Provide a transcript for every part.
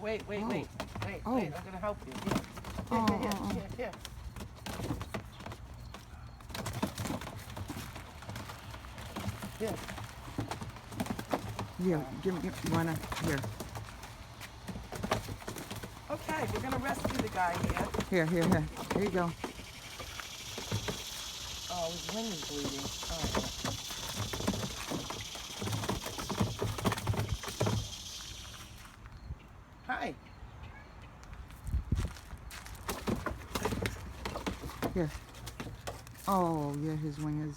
wait. Oh. Wait, Oh. I'm gonna help you. Here. Oh. Here. Here. Here, give me, you wanna, here. Okay, we're gonna rescue the guy here. Here. Here you go. Oh, his wing is bleeding. All right. Hi. Here. Oh, yeah, his wing is...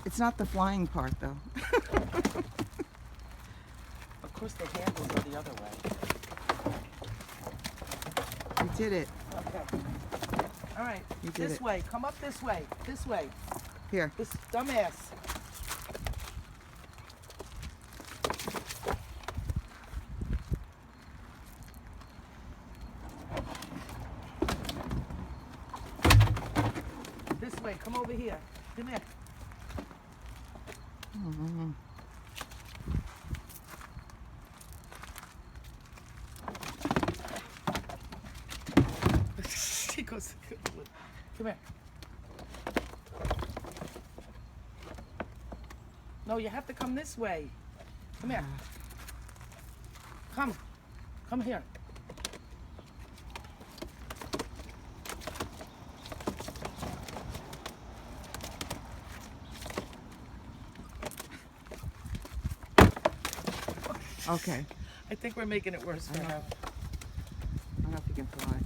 It's not the flying part, though. Of course, the handles are the other way. You did it. Okay. All right. You did This it. way. Come up this way. This way. Here. This dumbass. This way. Come over here. Come here. Mm-hmm. She goes, come here. No, you have to come this way. Come here. Come here. Okay. I think we're making it worse for her. I don't know if you can fly.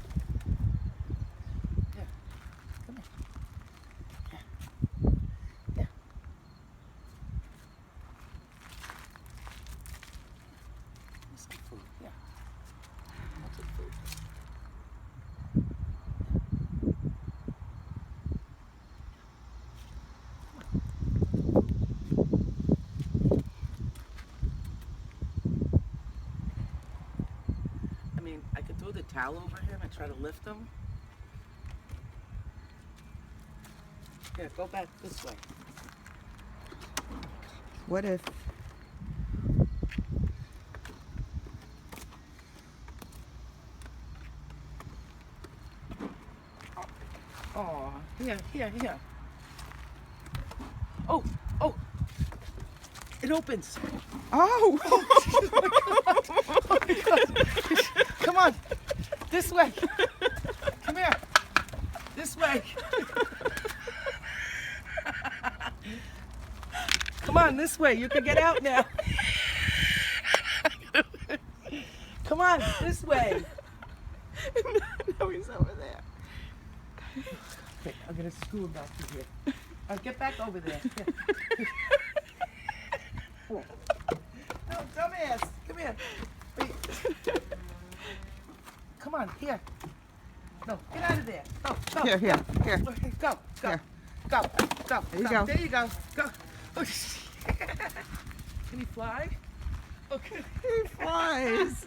Yeah. Come here. Yeah. Here's some food. Yeah. I'll take food. I mean, I could throw the towel over him and try to lift him. Here, go back this way. What if... Oh, here. Oh, it opens. Oh! Come on, this way. Come here, this way. Come on, this way. You can get out now. Come on, this way. No, he's over there. Okay, I'm gonna screw him back to here. Get back over there. Here. No, dumbass. Come here. Wait. Come on, here. No, get out of there. Go. Here. Okay, go. Here. Go. There you go. There you go. Go. Oh, can he fly? Okay. He flies.